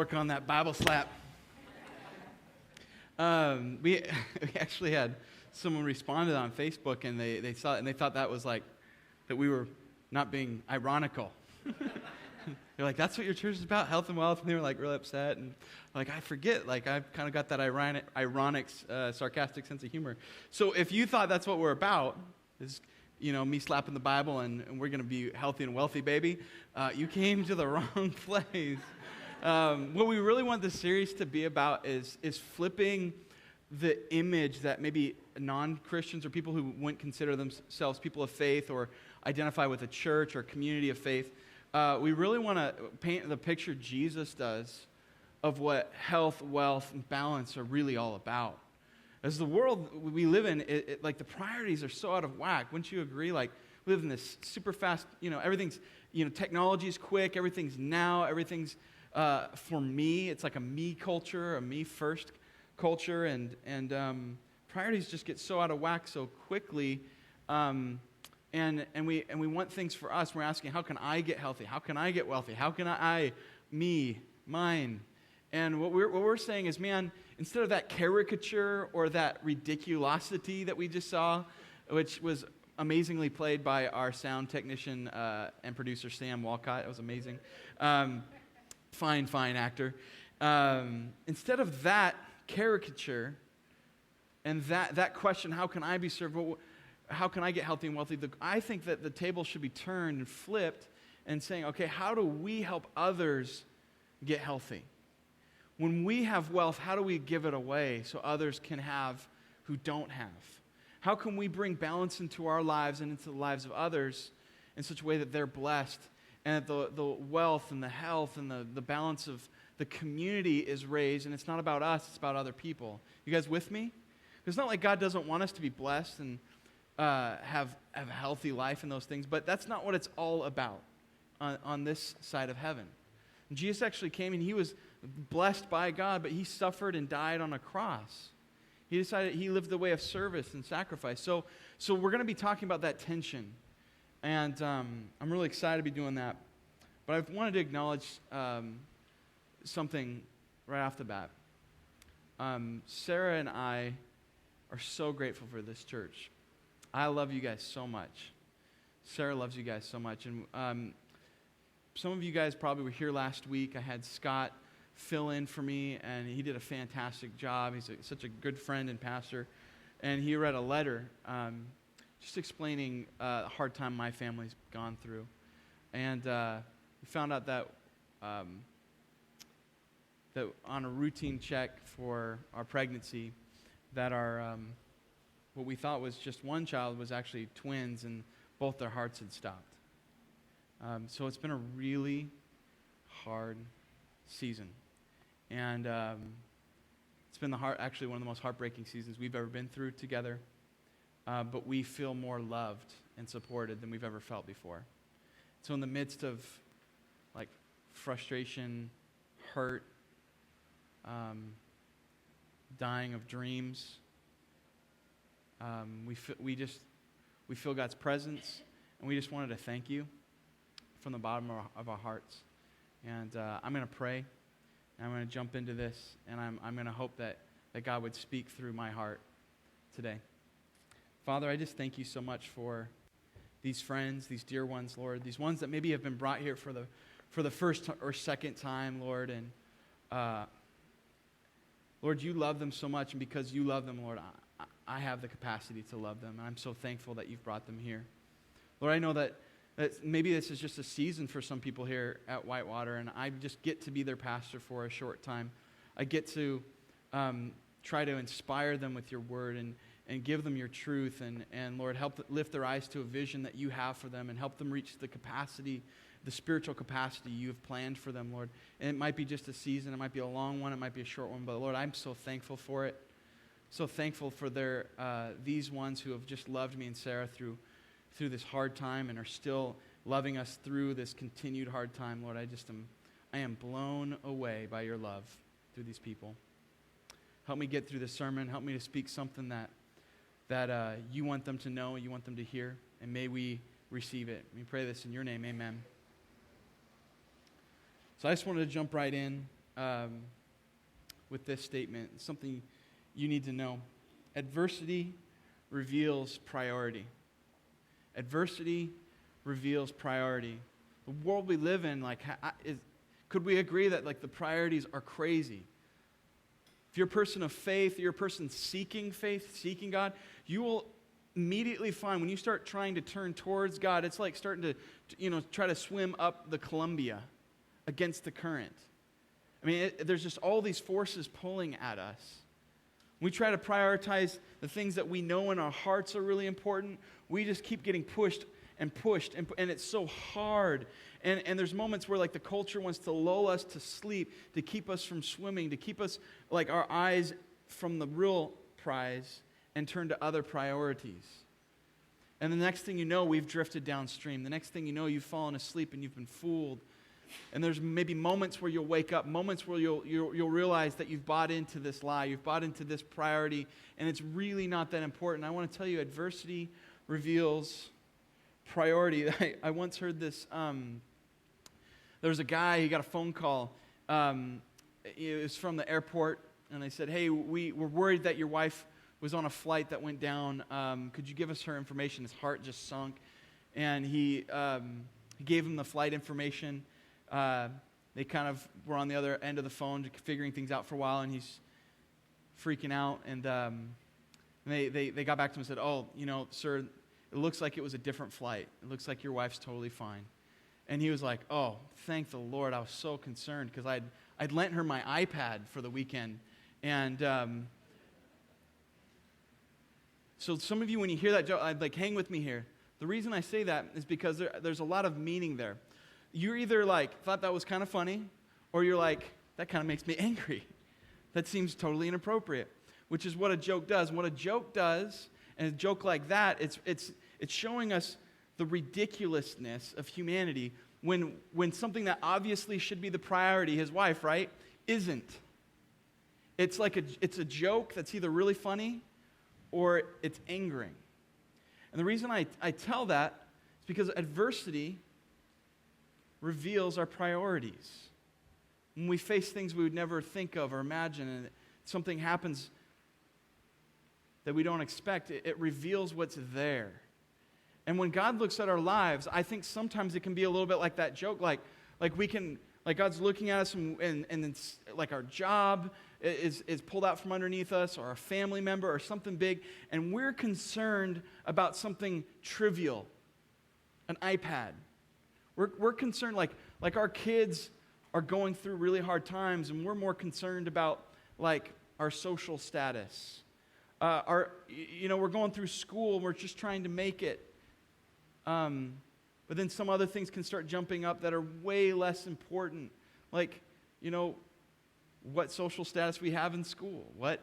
work on that Bible slap. We actually had someone responded on Facebook, and they saw it, and they thought that was like that we were not being ironical. They're like, "That's what your church is about, health and wealth," and they were like really upset. And like, I forget, like I've kind of got that ironic, sarcastic sense of humor. So if you thought that's what we're about, is me slapping the Bible and we're going to be healthy and wealthy, baby, you came to the wrong place. What we really want this series to be about is flipping the image that maybe non-Christians or people who wouldn't consider themselves people of faith or identify with a church or community of faith. We really want to paint the picture Jesus does of what health, wealth, and balance are really all about. As the world we live in, like the priorities are so out of whack. Wouldn't you agree? Like we live in this super fast, everything's, technology is quick, everything's now, everything's for me. It's like a me culture, a me first culture, and priorities just get so out of whack so quickly. And we want things for us. We're asking, how can I get healthy? How can I get wealthy? How can I, me, mine? And what we're saying is, man, instead of that caricature or that ridiculosity that we just saw, which was amazingly played by our sound technician and producer Sam Walcott, it was amazing. Fine actor. Instead of that caricature and that question, how can I be served? How can I get healthy and wealthy? I think that the table should be turned and flipped and saying, okay, how do we help others get healthy? When we have wealth, how do we give it away so others can have who don't have? How can we bring balance into our lives and into the lives of others in such a way that they're blessed and that the wealth and the health and the balance of the community is raised, and it's not about us, it's about other people. You guys with me? It's not like God doesn't want us to be blessed and have a healthy life and those things, but that's not what it's all about on this side of heaven. And Jesus actually came and he was blessed by God, but he suffered and died on a cross. He lived the way of service and sacrifice. So we're going to be talking about that tension, and I'm really excited to be doing that. But I wanted to acknowledge something right off the bat. Sarah and I are so grateful for this church. I love you guys so much. Sarah loves you guys so much. And some of you guys probably were here last week. I had Scott fill in for me, and he did a fantastic job. He's such a good friend and pastor. And he read a letter just explaining a hard time my family's gone through. And we found out that that on a routine check for our pregnancy, that our what we thought was just one child was actually twins, and both their hearts had stopped. So it's been a really hard season. And it's been actually one of the most heartbreaking seasons we've ever been through together. But we feel more loved and supported than we've ever felt before. So in the midst of like frustration, hurt, dying of dreams, we feel God's presence, and we just wanted to thank you from the bottom of our hearts. And I'm going to pray, and I'm going to jump into this, and I'm going to hope that God would speak through my heart today. Father, I just thank you so much for these friends, these dear ones, Lord, these ones that maybe have been brought here for the first or second time, Lord, and Lord, you love them so much, and because you love them, Lord, I have the capacity to love them, and I'm so thankful that you've brought them here. Lord, I know that maybe this is just a season for some people here at Whitewater, and I just get to be their pastor for a short time. I get to try to inspire them with your word and give them your truth, and Lord, help lift their eyes to a vision that you have for them, and help them reach the capacity, the spiritual capacity you have planned for them, Lord. And it might be just a season, it might be a long one, it might be a short one, but Lord, I'm so thankful for it. So thankful for these ones who have just loved me and Sarah through this hard time and are still loving us through this continued hard time. Lord, I am blown away by your love through these people. Help me get through this sermon. Help me to speak something that you want them to know, you want them to hear, and may we receive it. We pray this in your name, amen. So I just wanted to jump right in. with this statement. It's something you need to know. Adversity reveals priority. Adversity reveals priority. The world we live in, could we agree that the priorities are crazy? If you're a person of faith, you're a person seeking faith, seeking God, you will immediately find when you start trying to turn towards God, it's like starting to try to swim up the Columbia against the current. I mean, there's just all these forces pulling at us. We try to prioritize the things that we know in our hearts are really important. We just keep getting pushed, and it's so hard. And there's moments where the culture wants to lull us to sleep, to keep us from swimming, to keep us our eyes from the real prize and turn to other priorities. And the next thing you know, we've drifted downstream. The next thing you know, you've fallen asleep and you've been fooled. And there's maybe moments where you'll wake up, moments where you'll realize that you've bought into this lie, you've bought into this priority, and it's really not that important. I want to tell you, adversity reveals priority. I once heard this. There was a guy, he got a phone call. It was from the airport, and they said, hey, we're worried that your wife was on a flight that went down. Could you give us her information? His heart just sunk. And he gave him the flight information. They kind of were on the other end of the phone figuring things out for a while, and he's freaking out. And they got back to him and said, oh, sir, it looks like it was a different flight. It looks like your wife's totally fine. And he was like, oh, thank the Lord. I was so concerned because I'd lent her my iPad for the weekend. And so some of you, when you hear that joke, hang with me here. The reason I say that is because there's a lot of meaning there. You're either thought that was kind of funny, or you're that kind of makes me angry. That seems totally inappropriate, which is what a joke does. And what a joke does, and a joke like that, it's showing us the ridiculousness of humanity when something that obviously should be the priority, his wife, right, isn't. It's it's a joke that's either really funny or it's angering. And the reason I tell that is because adversity reveals our priorities. When we face things we would never think of or imagine, and something happens that we don't expect, it reveals what's there. And when God looks at our lives, I think sometimes it can be a little bit like that joke, God's looking at us and then our job is pulled out from underneath us, or a family member or something big, and we're concerned about something trivial, an iPad. We're concerned like our kids are going through really hard times, and we're more concerned about our social status. We're going through school and we're just trying to make it. But then some other things can start jumping up that are way less important, what social status we have in school, what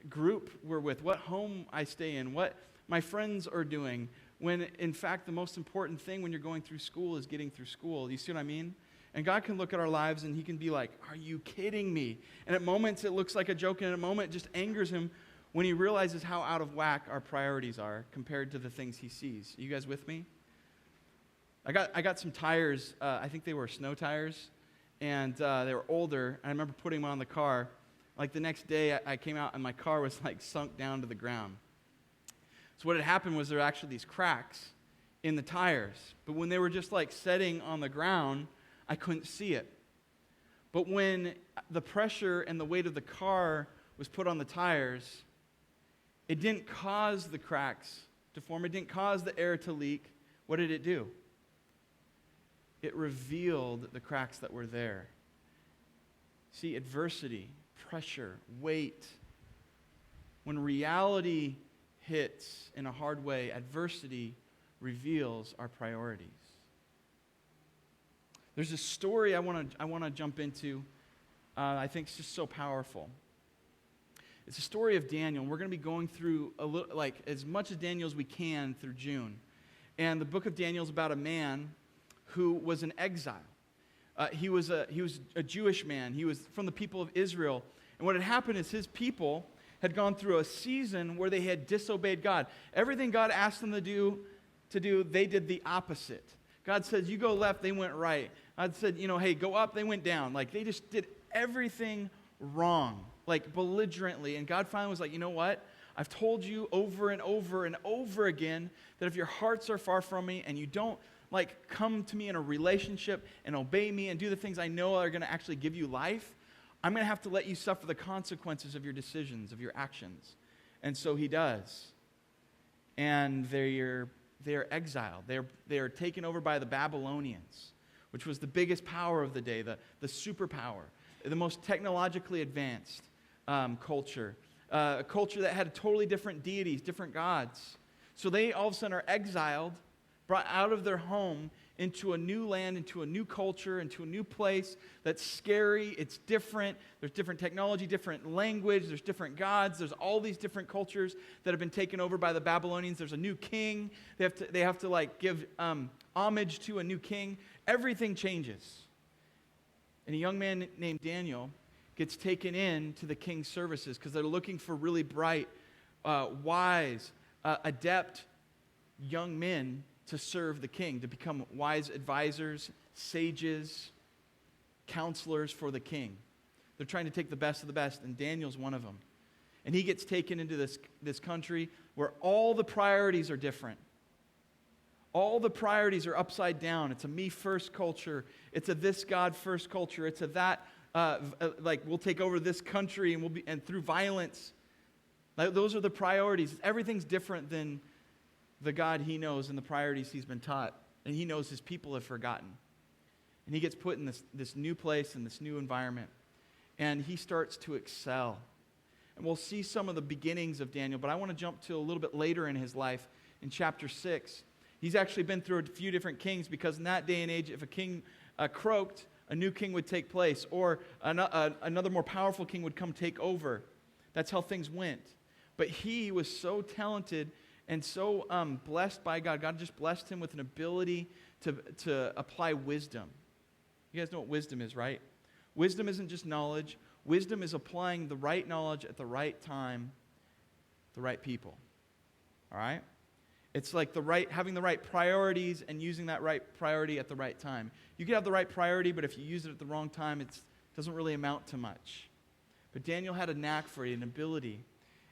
group we're with, what home I stay in, what my friends are doing, when in fact the most important thing when you're going through school is getting through school. You see what I mean? And God can look at our lives and he can be like, are you kidding me? And at moments it looks like a joke, and at a moment it just angers him when he realizes how out of whack our priorities are compared to the things he sees. You guys with me? I got some tires. I think they were snow tires, and they were older. I remember putting them on the car. The next day, I came out, and my car was sunk down to the ground. So what had happened was there were actually these cracks in the tires. But when they were just setting on the ground, I couldn't see it. But when the pressure and the weight of the car was put on the tires, it didn't cause the cracks to form. It didn't cause the air to leak. What did it do? It revealed the cracks that were there. See, adversity, pressure, weight. When reality hits in a hard way, adversity reveals our priorities. There's a story I want to jump into. I think it's just so powerful. It's a story of Daniel. We're going to be going through a little, as much as Daniel as we can through June. And the book of Daniel is about a man who was in exile. He was a Jewish man. He was from the people of Israel. And what had happened is his people had gone through a season where they had disobeyed God. Everything God asked them to do, they did the opposite. God says, you go left, they went right. God said, hey, go up, they went down. Like, they just did everything wrong, like belligerently. And God finally was like, you know what? I've told you over and over and over again that if your hearts are far from me and you don't like come to me in a relationship and obey me and do the things I know are going to actually give you life, I'm going to have to let you suffer the consequences of your decisions, of your actions. And so he does. And they're exiled. They are taken over by the Babylonians, which was the biggest power of the day, the superpower, the most technologically advanced culture, a culture that had totally different deities, different gods. So they all of a sudden are exiled, brought out of their home into a new land, into a new culture, into a new place that's scary, it's different, there's different technology, different language, there's different gods, there's all these different cultures that have been taken over by the Babylonians. There's a new king, they have to like give homage to a new king. Everything changes. And a young man named Daniel gets taken in to the king's services because they're looking for really bright, wise, adept young men to serve the king, to become wise advisors, sages, counselors for the king. They're trying to take the best of the best, and Daniel's one of them. And he gets taken into this country where all the priorities are different. All the priorities are upside down. It's a me first culture. It's a this God first culture. It's a that, like we'll take over this country and through violence. Like, those are the priorities. Everything's different than the God he knows and the priorities he's been taught. And he knows his people have forgotten. And he gets put in this new place, in this new environment. And he starts to excel. And we'll see some of the beginnings of Daniel, but I want to jump to a little bit later in his life, in chapter 6. He's actually been through a few different kings, because in that day and age, if a king croaked, a new king would take place, or another more powerful king would come take over. That's how things went. But he was so talented and so blessed by God. God just blessed him with an ability to apply wisdom. You guys know what wisdom is, right? Wisdom isn't just knowledge. Wisdom is applying the right knowledge at the right time, the right people. All right? It's like having the right priorities and using that right priority at the right time. You could have the right priority, but if you use it at the wrong time, it doesn't really amount to much. But Daniel had a knack for it, an ability.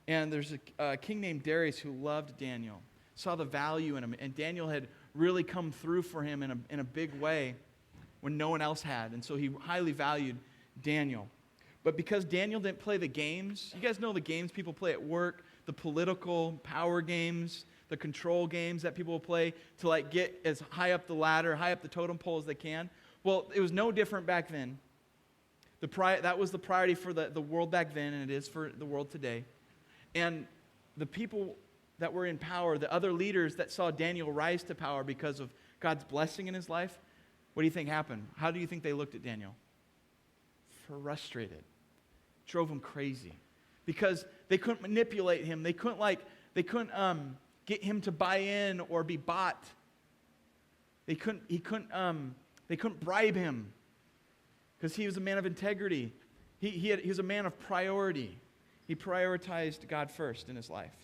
And there's a king named Darius who loved Daniel, saw the value in him, and Daniel had really come through for him in a big way when no one else had. And so he highly valued Daniel. But because Daniel didn't play the games, you guys know the games people play at work, the political power games, the control games that people will play to like get as high up the ladder, high up the totem pole as they can. Well, it was no different back then. That was the priority for the world back then, and it is for the world today. And the people that were in power, the other leaders that saw Daniel rise to power because of God's blessing in his life, what do you think happened? How do you think they looked at Daniel? Frustrated. Drove him crazy. Because they couldn't manipulate him. They couldn't get him to buy in or be bought. They couldn't bribe him because he was a man of integrity. He was a man of priority. He prioritized God first in his life.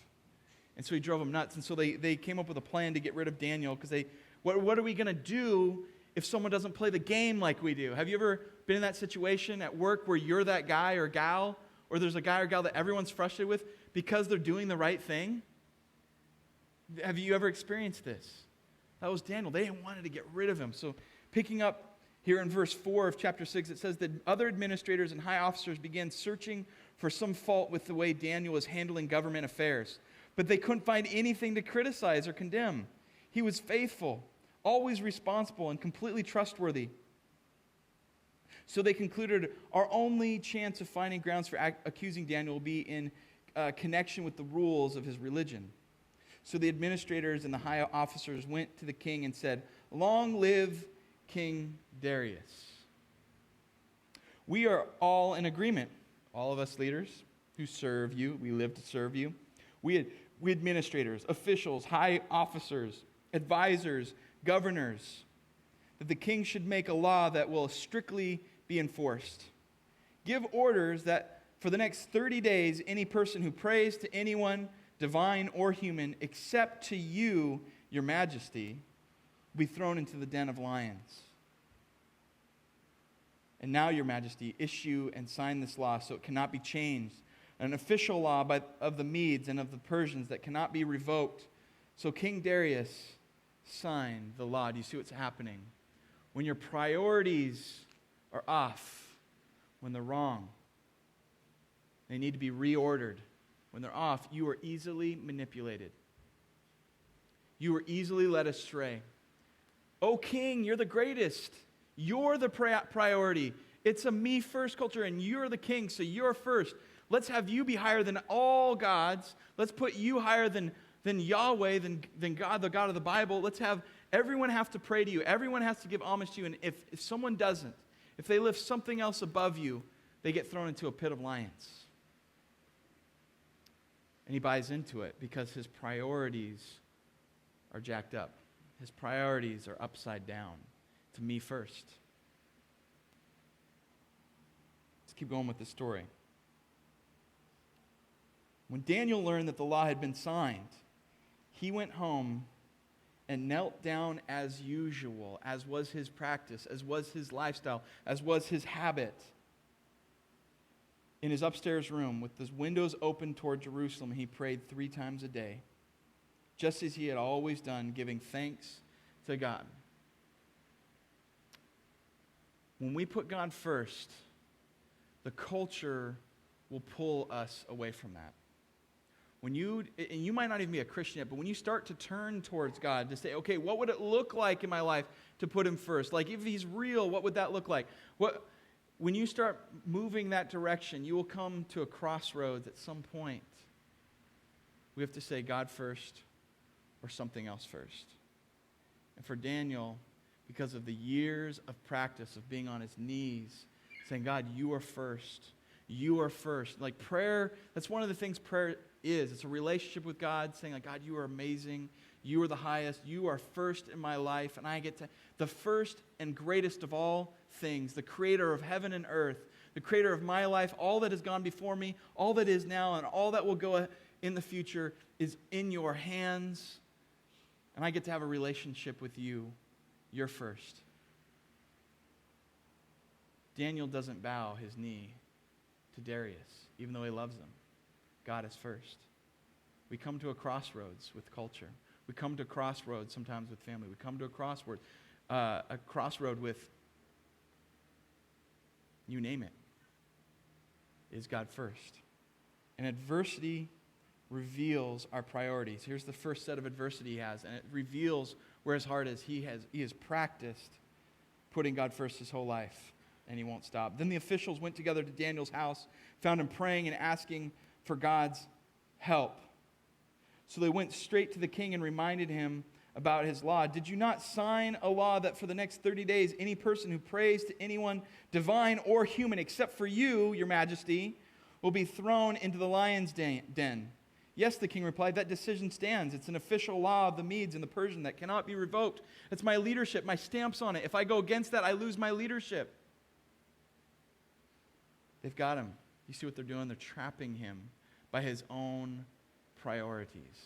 And so he drove them nuts. And so they came up with a plan to get rid of Daniel because what are we going to do if someone doesn't play the game like we do? Have you ever been in that situation at work where you're that guy or gal, or there's a guy or gal that everyone's frustrated with because they're doing the right thing? Have you ever experienced this? That was Daniel. They wanted to get rid of him. So picking up here in verse 4 of chapter 6, it says that other administrators and high officers began searching for some fault with the way Daniel was handling government affairs. But they couldn't find anything to criticize or condemn. He was faithful, always responsible, and completely trustworthy. So they concluded our only chance of finding grounds for accusing Daniel will be in connection with the rules of his religion. So the administrators and the high officers went to the king and said, "Long live King Darius. We are all in agreement, all of us leaders who serve you, we live to serve you. We administrators, officials, high officers, advisors, governors, that the king should make a law that will strictly be enforced. Give orders that for the next 30 days, any person who prays to anyone, divine or human, except to you, your majesty, will be thrown into the den of lions. And now, Your Majesty, issue and sign this law so it cannot be changed, an official law of the Medes and of the Persians that cannot be revoked. So King Darius signed the law. Do you see what's happening? When your priorities are off, when they're wrong, they need to be reordered. When they're off, you are easily manipulated. You are easily led astray. Oh, king, you're the greatest. You're the priority. It's a me first culture, and you're the king, so you're first. Let's have you be higher than all gods. Let's put you higher than Yahweh, than God, the God of the Bible. Let's have everyone have to pray to you. Everyone has to give homage to you. And if someone doesn't, if they lift something else above you, they get thrown into a pit of lions. And he buys into it because his priorities are jacked up. His priorities are upside down. To me first. Let's keep going with the story. When Daniel learned that the law had been signed, he went home and knelt down as usual, as was his practice, as was his lifestyle, as was his habit, in his upstairs room with the windows open toward Jerusalem. He prayed 3 times a day, just as he had always done, giving thanks to God. When we put God first, the culture will pull us away from that. And you might not even be a Christian yet, but when you start to turn towards God to say, okay, what would it look like in my life to put him first? Like if he's real, what would that look like? When you start moving that direction, you will come to a crossroads at some point. We have to say God first or something else first. And for Daniel, because of the years of practice of being on his knees, saying, God, you are first. You are first. Like prayer, that's one of the things prayer is. It's a relationship with God, saying, like, God, you are amazing. You are the highest. You are first in my life. And I get to, the first and greatest of all things, the creator of heaven and earth, the creator of my life, all that has gone before me, all that is now, and all that will go in the future is in your hands. And I get to have a relationship with you. You're first. Daniel doesn't bow his knee to Darius, even though he loves him. God is first. We come to a crossroads with culture. We come to a crossroads sometimes with family. We come to a crossroad with, you name it. Is God first? And adversity reveals our priorities. Here's the first set of adversity he has, and it reveals where his heart is. He has practiced putting God first his whole life, and he won't stop. Then the officials went together to Daniel's house, found him praying and asking for God's help. So they went straight to the king and reminded him about his law. Did you not sign a law that for the next 30 days, any person who prays to anyone, divine or human, except for you, your majesty, will be thrown into the lion's den? Yes, the king replied, that decision stands. It's an official law of the Medes and the Persians that cannot be revoked. It's my leadership, my stamps on it. If I go against that, I lose my leadership. They've got him. You see what they're doing? They're trapping him by his own priorities.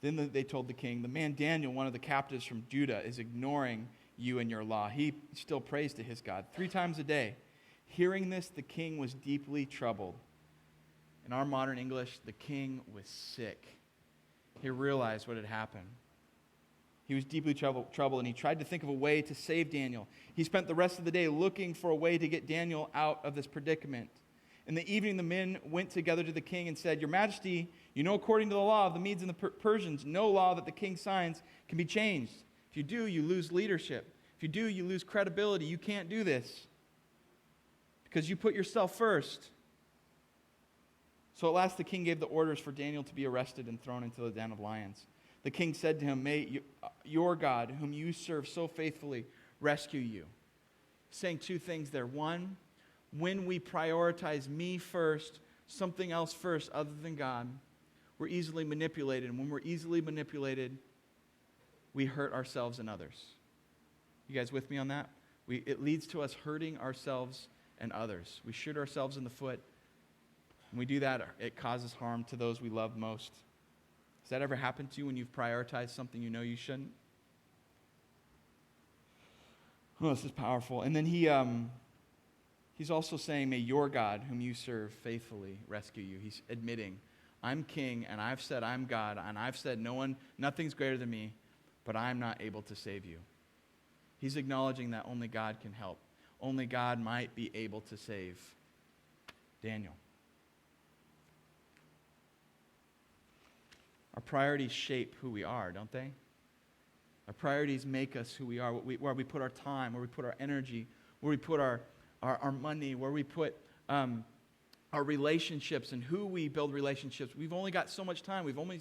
Then they told the king, the man Daniel, one of the captives from Judah, is ignoring you and your law. He still prays to his God 3 times a day. Hearing this, the king was deeply troubled. In our modern English, the king was sick. He realized what had happened. He was deeply troubled, and he tried to think of a way to save Daniel. He spent the rest of the day looking for a way to get Daniel out of this predicament. In the evening, the men went together to the king and said, Your Majesty, you know according to the law of the Medes and the Persians, no law that the king signs can be changed. If you do, you lose leadership. If you do, you lose credibility. You can't do this because you put yourself first. So at last the king gave the orders for Daniel to be arrested and thrown into the den of lions. The king said to him, May your God, whom you serve so faithfully, rescue you. Saying 2 things there. One, when we prioritize me first, something else first other than God, we're easily manipulated. And when we're easily manipulated, we hurt ourselves and others. You guys with me on that? It leads to us hurting ourselves and others. We shoot ourselves in the foot. When we do that, it causes harm to those we love most. Has that ever happened to you when you've prioritized something you know you shouldn't? Oh, this is powerful. And then he's also saying, may your God, whom you serve faithfully, rescue you. He's admitting, I'm king, and I've said I'm God, and I've said nothing's greater than me, but I'm not able to save you. He's acknowledging that only God can help. Only God might be able to save Daniel. Our priorities shape who we are, don't they? Our priorities make us who we are, where we put our time, where we put our energy, where we put our money, where we put our relationships and who we build relationships. We've only got so much time. We've only,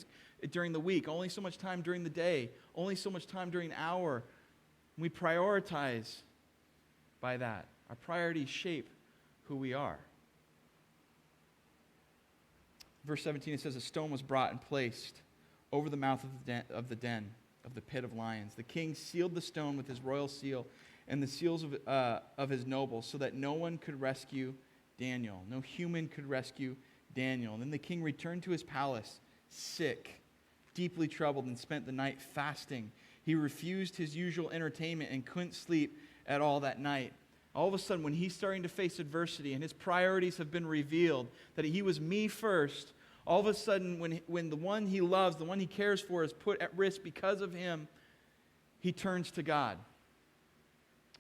during the week, only so much time during the day, only so much time during an hour. We prioritize by that. Our priorities shape who we are. Verse 17, it says, a stone was brought and placed over the mouth of the den of the pit of lions. The king sealed the stone with his royal seal and the seals of his nobles, so that no one could rescue Daniel. No human could rescue Daniel. And then the king returned to his palace, sick, deeply troubled, and spent the night fasting. He refused his usual entertainment and couldn't sleep at all that night. All of a sudden, when he's starting to face adversity and his priorities have been revealed, that he was me first, all of a sudden, when the one he loves, the one he cares for, is put at risk because of him, he turns to God.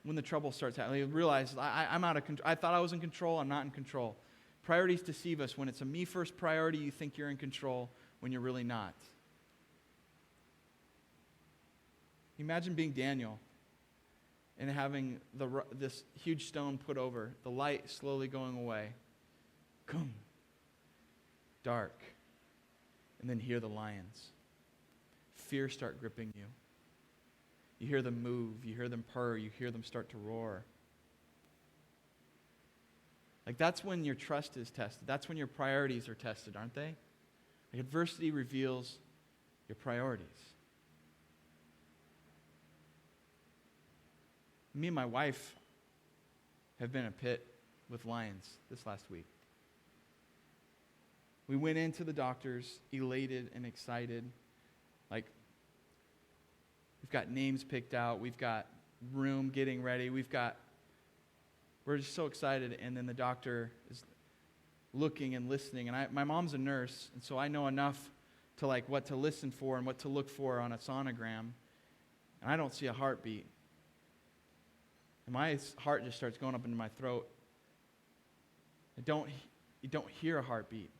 When the trouble starts happening, he realizes, I'm out of control. I thought I was in control. I'm not in control. Priorities deceive us. When it's a me first priority, you think you're in control when you're really not. Imagine being Daniel and having this huge stone put over, the light slowly going away. Boom. Dark. And then hear the lions. Fear start gripping you. You hear them move. You hear them purr. You hear them start to roar. Like, that's when your trust is tested. That's when your priorities are tested, aren't they? Like, adversity reveals your priorities. Me and my wife have been in a pit with lions this last week. We went into the doctors elated and excited. Like, we've got names picked out. We've got room getting ready. We're just so excited. And then the doctor is looking and listening. And my mom's a nurse, and so I know enough to like what to listen for and what to look for on a sonogram. And I don't see a heartbeat. And my heart just starts going up into my throat. You don't hear a heartbeat.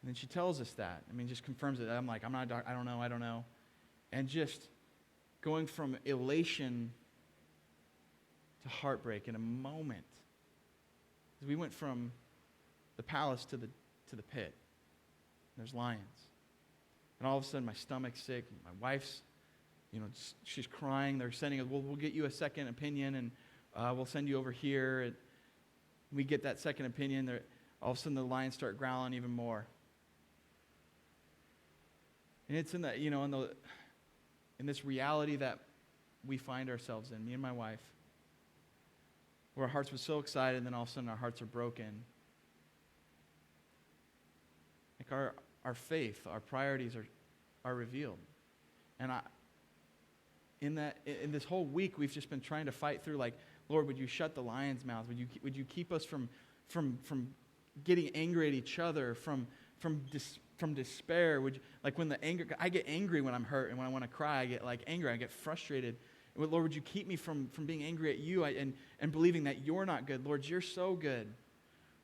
And then she tells us that. Just confirms it. I'm like, I'm not a doctor. I don't know. And just going from elation to heartbreak in a moment. We went from the palace to the pit. There's lions. And all of a sudden, my stomach's sick. My wife's, she's crying. They're sending us, we'll get you a second opinion, and we'll send you over here. And we get that second opinion. All of a sudden, the lions start growling even more. And it's in that, in this reality that we find ourselves in, me and my wife, where our hearts were so excited, and then all of a sudden our hearts are broken. Like our faith, our priorities are revealed. And in this whole week, we've just been trying to fight through, like, Lord, would you shut the lions' mouths? Would you keep us from getting angry at each other, from despair? When I get angry when I'm hurt, and when I want to cry, I get angry, I get frustrated. And Lord, would you keep me from being angry at you and believing that you're not good? Lord, you're so good.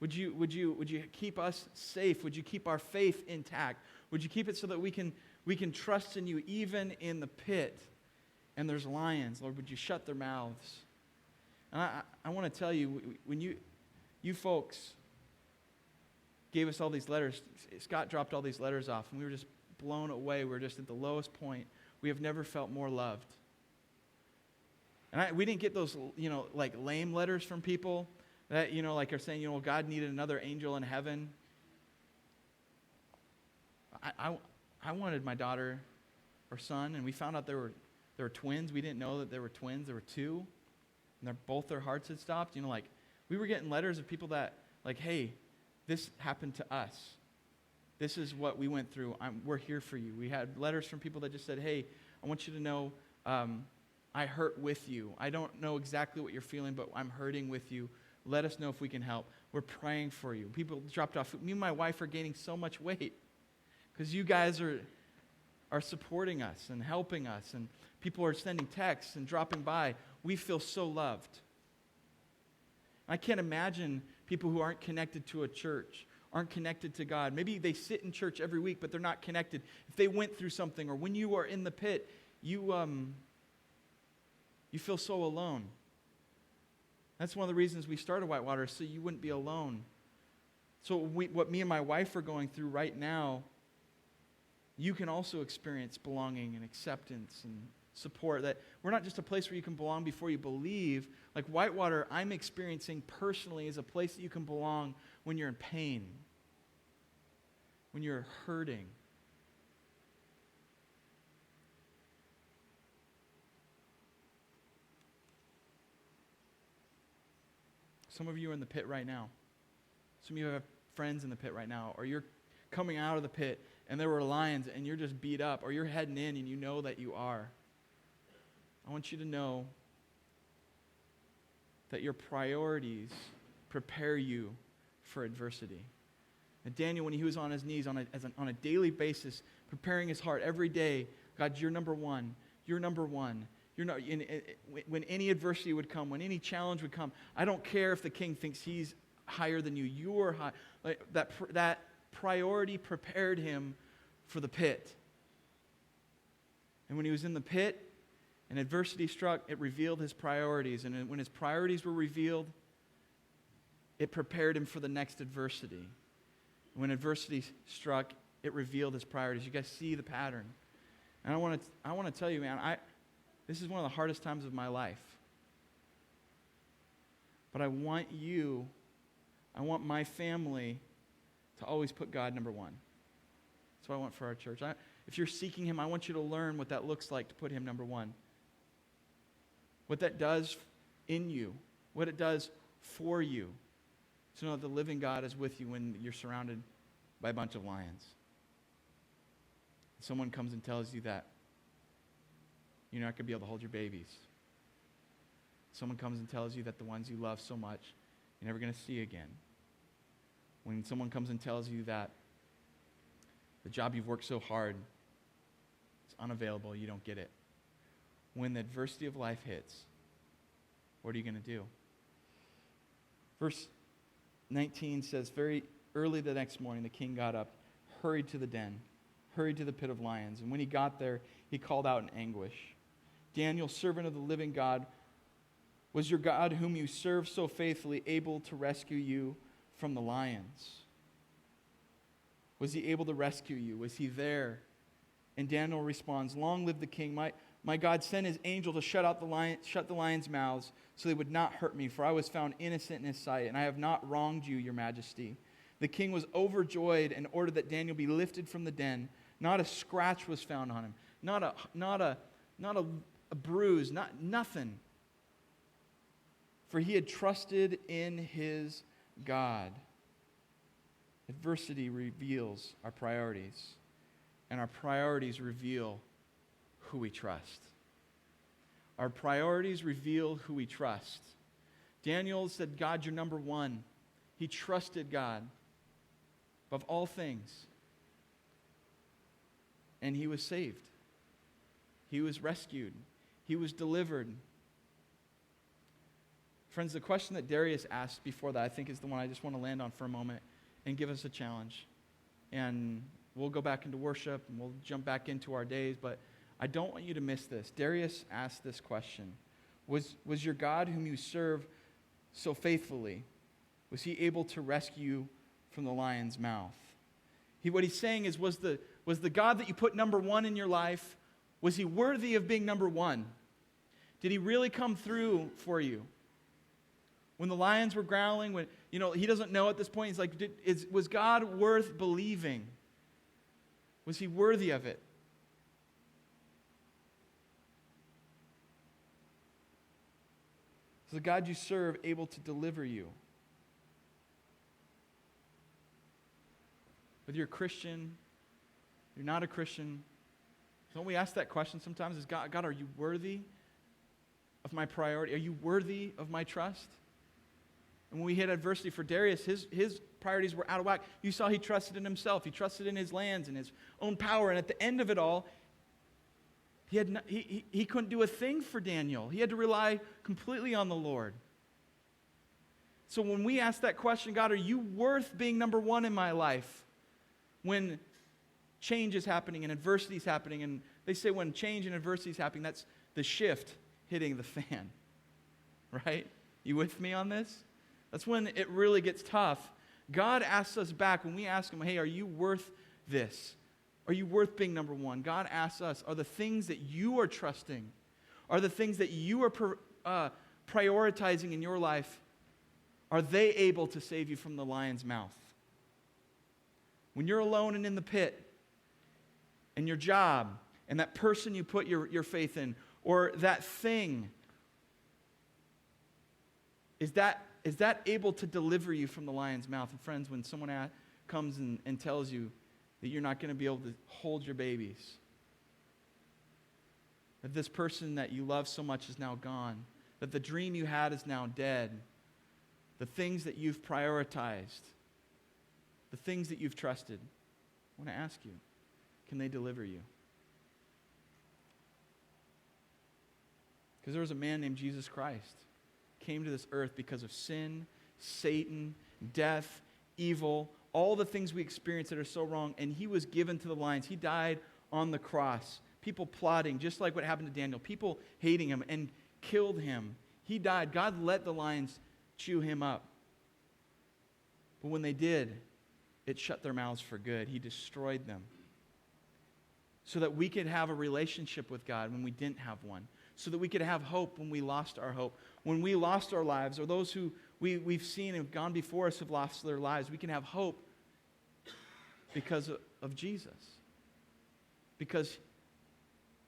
Would you keep us safe? Would you keep our faith intact? Would you keep it so that we can trust in you even in the pit and there's lions? Lord, would you shut their mouths? And I want to tell you, when you folks gave us all these letters, Scott dropped all these letters off, and we were just blown away. We were just at the lowest point. We have never felt more loved. And we didn't get those, lame letters from people that, are saying, God needed another angel in heaven. I wanted my daughter or son, and we found out there were twins. We didn't know that there were twins. There were two, and both their hearts had stopped. We were getting letters of people that, hey, this happened to us. this is what we went through. We're here for you. We had letters from people that just said, hey, I want you to know I hurt with you. I don't know exactly what you're feeling, but I'm hurting with you. Let us know if we can help. We're praying for you. People dropped off. Me and my wife are gaining so much weight because you guys are supporting us and helping us, and people are sending texts and dropping by. We feel so loved. I can't imagine people who aren't connected to a church, aren't connected to God. Maybe they sit in church every week, but they're not connected. If they went through something, or when you are in the pit, you feel so alone. That's one of the reasons we started Whitewater, so you wouldn't be alone. So what me and my wife are going through right now, you can also experience belonging and acceptance and support. That we're not just a place where you can belong before you believe. Like Whitewater, I'm experiencing personally as a place that you can belong when you're in pain, when you're hurting. Some of you are in the pit right now. Some of you have friends in the pit right now, or you're coming out of the pit and there were lions and you're just beat up, or you're heading in and you know that you are. I want you to know that your priorities prepare you for adversity. And Daniel, when he was on his knees on a daily basis, preparing his heart every day, God, you're number one. You're number one. You're not, when any adversity would come, when any challenge would come, I don't care if the king thinks he's higher than you. You're high. Like that priority prepared him for the pit. And when he was in the pit and adversity struck, it revealed his priorities. And when his priorities were revealed, it prepared him for the next adversity. When adversity struck, it revealed his priorities. You guys see the pattern. And I want to tell you, man, this is one of the hardest times of my life. But I want my family to always put God number one. That's what I want for our church. If you're seeking Him, I want you to learn what that looks like to put Him number one. What that does in you, what it does for you. To know that the living God is with you when you're surrounded by a bunch of lions. Someone comes and tells you that you're not going to be able to hold your babies. Someone comes and tells you that the ones you love so much, you're never going to see again. When someone comes and tells you that the job you've worked so hard is unavailable, you don't get it. When the adversity of life hits, what are you going to do? Verse 19 says, very early the next morning, the king got up, hurried to the den, hurried to the pit of lions. And when he got there, he called out in anguish, Daniel, servant of the living God, was your God whom you served so faithfully able to rescue you from the lions? Was he able to rescue you? Was he there? And Daniel responds, long live the king. My God sent his angel to shut the lions' mouths so they would not hurt me, for I was found innocent in his sight, and I have not wronged you, your majesty. The king was overjoyed and ordered that Daniel be lifted from the den. Not a scratch was found on him. Not a bruise, nothing. For he had trusted in his God. Adversity reveals our priorities, and our priorities reveal who we trust. Our priorities reveal who we trust. Daniel said, God, you're number one. He trusted God above all things. And he was saved. He was rescued. He was delivered. Friends, the question that Darius asked before that, I think, is the one I just want to land on for a moment and give us a challenge. And we'll go back into worship and we'll jump back into our days, but I don't want you to miss this. Darius asked this question. Was your God whom you serve so faithfully, was he able to rescue you from the lion's mouth? What he's saying is, was the God that you put number one in your life, was he worthy of being number one? Did he really come through for you? When the lions were growling, when he doesn't know at this point, he's like, was God worth believing? Was he worthy of it? Is the God you serve able to deliver you? Whether you're a Christian, you're not a Christian, don't we ask that question sometimes? Is God, are you worthy of my priority? Are you worthy of my trust? And when we hit adversity for Darius, his priorities were out of whack. You saw he trusted in himself. He trusted in his lands and his own power. And at the end of it all, he couldn't do a thing for Daniel. He had to rely completely on the Lord. So when we ask that question, God, are you worth being number one in my life? When change is happening and adversity is happening, and they say when change and adversity is happening, that's the shift hitting the fan, right? You with me on this? That's when it really gets tough. God asks us back when we ask him, hey, are you worth this? Are you worth being number one? God asks us, are the things that you are trusting, are the things that you are prioritizing in your life, are they able to save you from the lion's mouth? When you're alone and in the pit, and your job, and that person you put your faith in, or that thing, is that able to deliver you from the lion's mouth? And friends, when someone comes and tells you that you're not going to be able to hold your babies, that this person that you love so much is now gone, that the dream you had is now dead, the things that you've prioritized, the things that you've trusted, I want to ask you, can they deliver you? Because there was a man named Jesus Christ, came to this earth because of sin, Satan, death, evil, all the things we experience that are so wrong, and he was given to the lions. He died on the cross. People plotting, just like what happened to Daniel, people hating him and killed him. He died. God let the lions chew him up. But when they did, it shut their mouths for good. He destroyed them. So that we could have a relationship with God when we didn't have one. So that we could have hope when we lost our hope. When we lost our lives, or those who we've seen and have gone before us have lost their lives, we can have hope because of Jesus. Because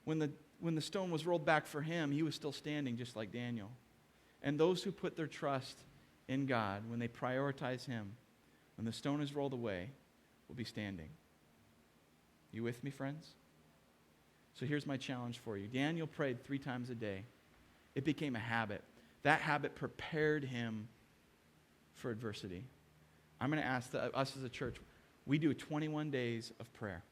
when the stone was rolled back for him, he was still standing just like Daniel. And those who put their trust in God, when they prioritize him, when the stone is rolled away, will be standing. You with me, friends? So here's my challenge for you. Daniel prayed 3 times a day. It became a habit. That habit prepared him for adversity. I'm going to ask us as a church, we do 21 days of prayer.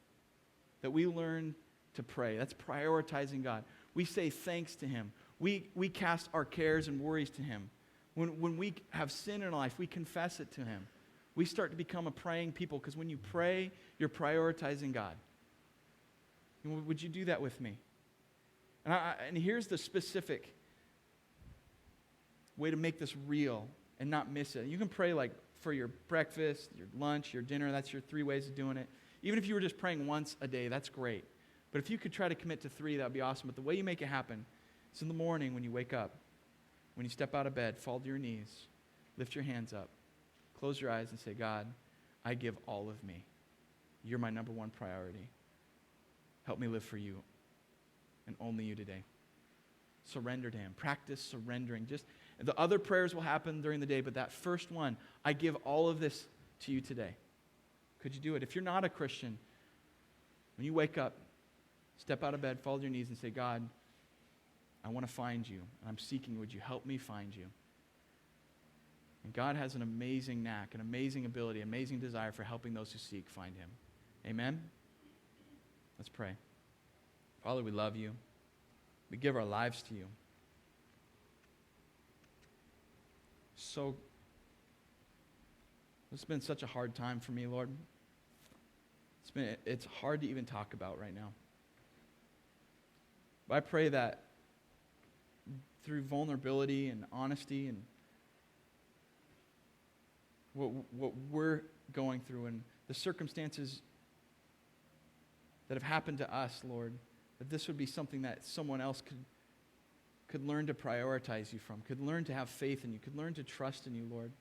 That we learn to pray. That's prioritizing God. We say thanks to him. We cast our cares and worries to him. When we have sin in life, we confess it to him. We start to become a praying people, because when you pray, you're prioritizing God. Would you do that with me? And here's the specific way to make this real and not miss it. You can pray like for your breakfast, your lunch, your dinner. That's your 3 ways of doing it. Even if you were just praying once a day, that's great. But if you could try to commit to 3, that would be awesome. But the way you make it happen is in the morning when you wake up, when you step out of bed, fall to your knees, lift your hands up, close your eyes and say, God, I give all of me. You're my number one priority. Help me live for you and only you today. Surrender to him. Practice surrendering. Just the other prayers will happen during the day, but that first one, I give all of this to you today. Could you do it? If you're not a Christian, when you wake up, step out of bed, fall to your knees and say, God, I want to find you. And I'm seeking. Would you help me find you? And God has an amazing knack, an amazing ability, amazing desire for helping those who seek find him. Amen? Let's pray. Father, we love you. We give our lives to you. It's been such a hard time for me, Lord. It's hard to even talk about right now. But I pray that through vulnerability and honesty and what we're going through and the circumstances that have happened to us, Lord, that this would be something that someone else could learn to prioritize you from, could learn to have faith in you, could learn to trust in you, Lord.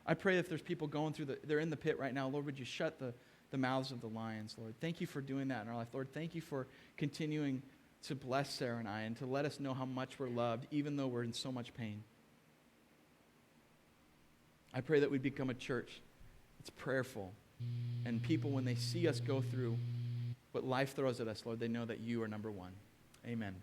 I pray if there's people going through they're in the pit right now, Lord, would you shut the mouths of the lions, Lord. Thank you for doing that in our life, Lord. Thank you for continuing to bless Sarah and I and to let us know how much we're loved, even though we're in so much pain. I pray that we become a church that's prayerful, And people, when they see us go through what life throws at us, Lord, they know that you are number one. Amen.